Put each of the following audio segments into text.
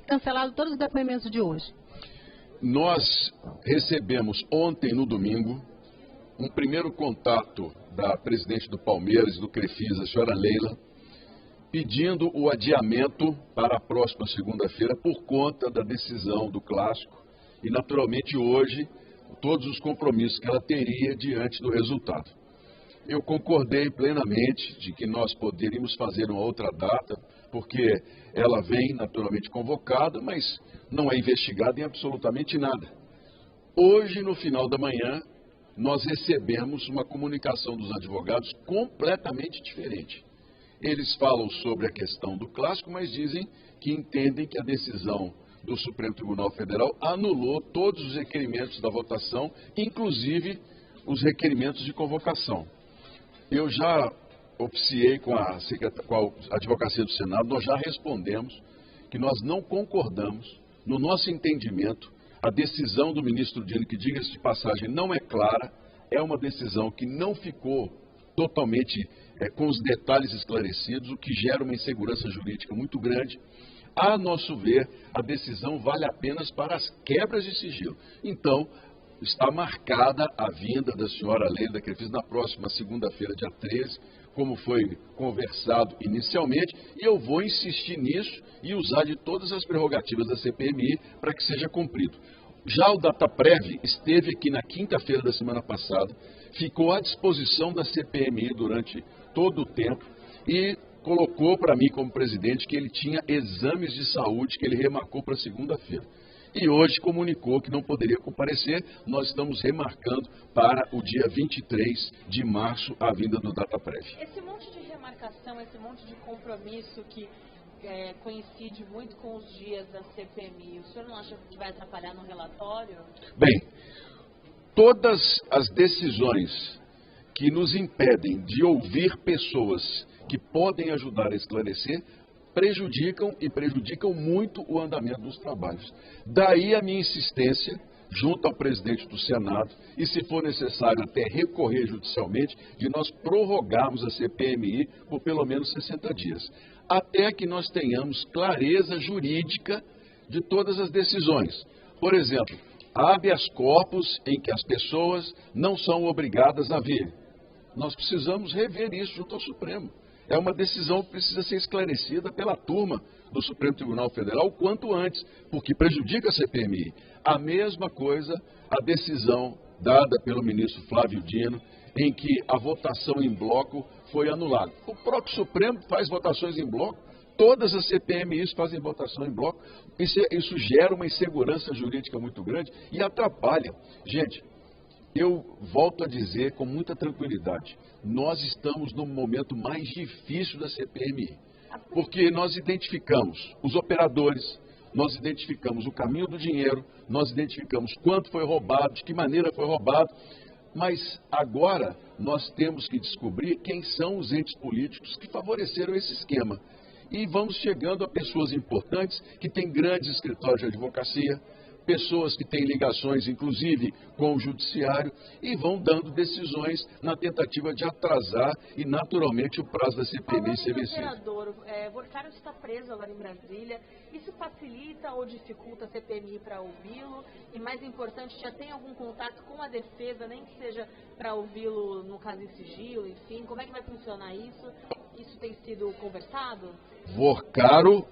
cancelado todos os depoimentos de hoje? Nós recebemos ontem, no domingo, um primeiro contato da presidente do Palmeiras e do Crefisa, a senhora Leila, pedindo o adiamento para a próxima segunda-feira por conta da decisão do Clássico e, naturalmente, hoje, todos os compromissos que ela teria diante do resultado. Eu concordei plenamente de que nós poderíamos fazer uma outra data, porque ela vem naturalmente convocada, mas não é investigada em absolutamente nada. Hoje, no final da manhã, nós recebemos uma comunicação dos advogados completamente diferente. Eles falam sobre a questão do Clássico, mas dizem que entendem que a decisão do Supremo Tribunal Federal anulou todos os requerimentos da votação, inclusive os requerimentos de convocação. Eu já oficiei com a Advocacia do Senado, nós já respondemos que nós não concordamos, no nosso entendimento, a decisão do ministro Dino, que, diga-se de passagem, não é clara, é uma decisão que não ficou totalmente com os detalhes esclarecidos, o que gera uma insegurança jurídica muito grande. A nosso ver, a decisão vale apenas para as quebras de sigilo. Então, está marcada a vinda da senhora Leila Crefisa na próxima segunda-feira, dia 13, como foi conversado inicialmente, e eu vou insistir nisso e usar de todas as prerrogativas da CPMI para que seja cumprido. Já o DataPrev esteve aqui na quinta-feira da semana passada, ficou à disposição da CPMI durante todo o tempo e colocou para mim como presidente que ele tinha exames de saúde que ele remarcou para segunda-feira. E hoje comunicou que não poderia comparecer. Nós estamos remarcando para o dia 23 de março a vinda do DataPrev. Esse monte de remarcação, esse monte de compromisso que coincide muito com os dias da CPMI, o senhor não acha que vai atrapalhar no relatório? Bem, todas as decisões que nos impedem de ouvir pessoas que podem ajudar a esclarecer prejudicam muito o andamento dos trabalhos. Daí a minha insistência, junto ao presidente do Senado, e se for necessário até recorrer judicialmente, de nós prorrogarmos a CPMI por pelo menos 60 dias, até que nós tenhamos clareza jurídica de todas as decisões. Por exemplo, habeas corpus em que as pessoas não são obrigadas a vir. Nós precisamos rever isso junto ao Supremo. É uma decisão que precisa ser esclarecida pela turma do Supremo Tribunal Federal o quanto antes, porque prejudica a CPMI. A mesma coisa, a decisão dada pelo ministro Flávio Dino, em que a votação em bloco foi anulada. O próprio Supremo faz votações em bloco, todas as CPMIs fazem votação em bloco. Isso gera uma insegurança jurídica muito grande e atrapalha. Gente, eu volto a dizer com muita tranquilidade, nós estamos no momento mais difícil da CPMI, porque nós identificamos os operadores, nós identificamos o caminho do dinheiro, nós identificamos quanto foi roubado, de que maneira foi roubado, mas agora nós temos que descobrir quem são os entes políticos que favoreceram esse esquema. E vamos chegando a pessoas importantes que têm grandes escritórios de advocacia, pessoas que têm ligações, inclusive, com o judiciário, e vão dando decisões na tentativa de atrasar e, naturalmente, o prazo da CPMI ser vencido. O Vorcaro está preso agora em Brasília. Isso facilita ou dificulta a CPMI para ouvi-lo? E, mais importante, já tem algum contato com a defesa, nem que seja para ouvi-lo no caso em sigilo, enfim? Como é que vai funcionar isso? Isso tem sido conversado? Vorcaro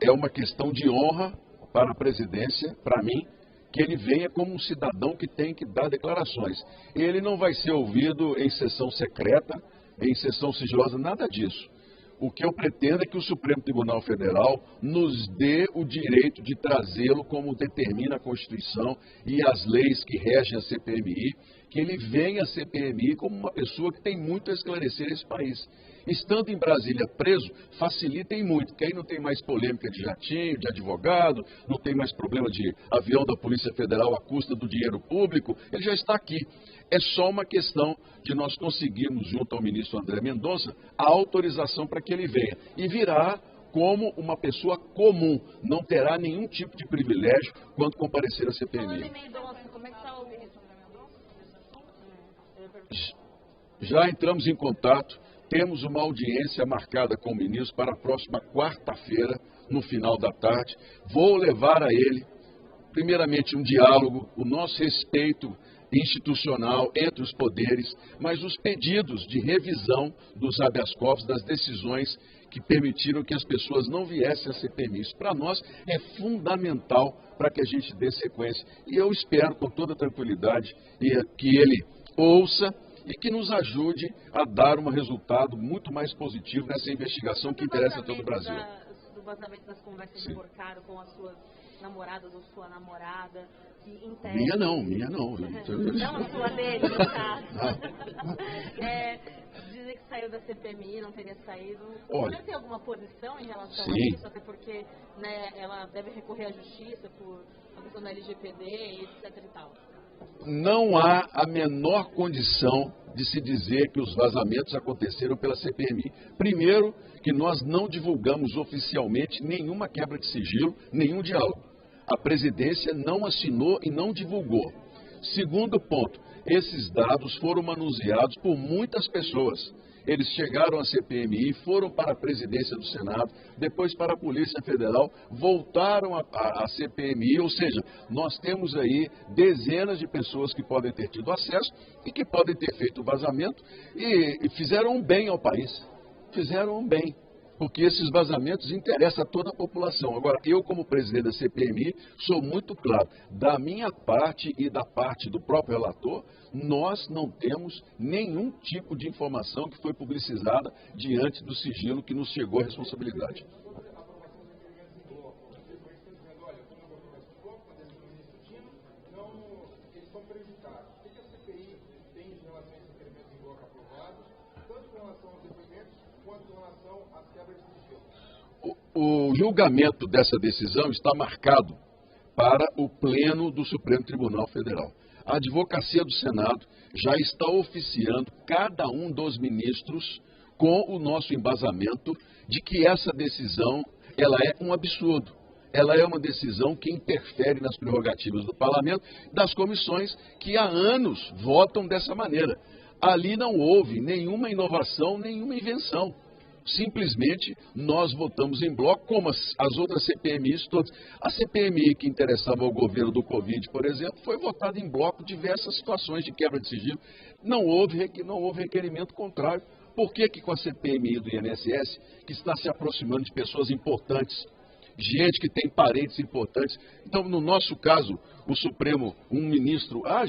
é uma questão de honra para a presidência, para mim, que ele venha como um cidadão que tem que dar declarações. Ele não vai ser ouvido em sessão secreta, em sessão sigilosa, nada disso. O que eu pretendo é que o Supremo Tribunal Federal nos dê o direito de trazê-lo como determina a Constituição e as leis que regem a CPMI, que ele venha à CPMI como uma pessoa que tem muito a esclarecer esse país. Estando em Brasília preso, facilita em muito, porque aí não tem mais polêmica de jatinho, de advogado, não tem mais problema de avião da Polícia Federal à custa do dinheiro público, ele já está aqui. É só uma questão de nós conseguirmos, junto ao ministro André Mendonça, a autorização para que ele venha. E virá como uma pessoa comum, não terá nenhum tipo de privilégio quando comparecer à CPMI. Como é que está o Já entramos em contato, temos uma audiência marcada com o ministro para a próxima quarta-feira, no final da tarde. Vou levar a ele, primeiramente, um diálogo, o nosso respeito institucional entre os poderes, mas os pedidos de revisão dos habeas corpus, das decisões que permitiram que as pessoas não viessem a CPMI. Isso, para nós, é fundamental para que a gente dê sequência. E eu espero, com toda tranquilidade, que ele ouça e que nos ajude a dar um resultado muito mais positivo nessa investigação que interessa a todo o Brasil. Do vazamento das conversas de Porcaro com as suas namoradas ou sua namorada, que interessa... Minha não. Não a sua dele, no caso. Dizer que saiu da CPMI, não teria saído. Você tem alguma posição em relação a isso? Até porque, né, ela deve recorrer à justiça por a questão da LGPD e etc e tal. Não há a menor condição de se dizer que os vazamentos aconteceram pela CPMI. Primeiro, que nós não divulgamos oficialmente nenhuma quebra de sigilo, nenhum diálogo. A presidência não assinou e não divulgou. Segundo ponto, esses dados foram manuseados por muitas pessoas. Eles chegaram à CPMI, foram para a presidência do Senado, depois para a Polícia Federal, voltaram à CPMI, ou seja, nós temos aí dezenas de pessoas que podem ter tido acesso e que podem ter feito o vazamento e fizeram um bem ao país. Fizeram um bem, porque esses vazamentos interessam a toda a população. Agora, eu como presidente da CPMI, sou muito claro, da minha parte e da parte do próprio relator, nós não temos nenhum tipo de informação que foi publicizada diante do sigilo que nos chegou à responsabilidade. O julgamento dessa decisão está marcado para o Pleno do Supremo Tribunal Federal. A Advocacia do Senado já está oficiando cada um dos ministros com o nosso embasamento de que essa decisão ela é um absurdo. Ela é uma decisão que interfere nas prerrogativas do Parlamento, das comissões que há anos votam dessa maneira. Ali não houve nenhuma inovação, nenhuma invenção. Simplesmente nós votamos em bloco, como as outras CPMIs todas. A CPMI que interessava ao governo do Covid, por exemplo, foi votada em bloco diversas situações de quebra de sigilo. Não houve requerimento contrário. Por que com a CPMI do INSS, que está se aproximando de pessoas importantes, gente que tem parentes importantes, então no nosso caso, o Supremo, um ministro age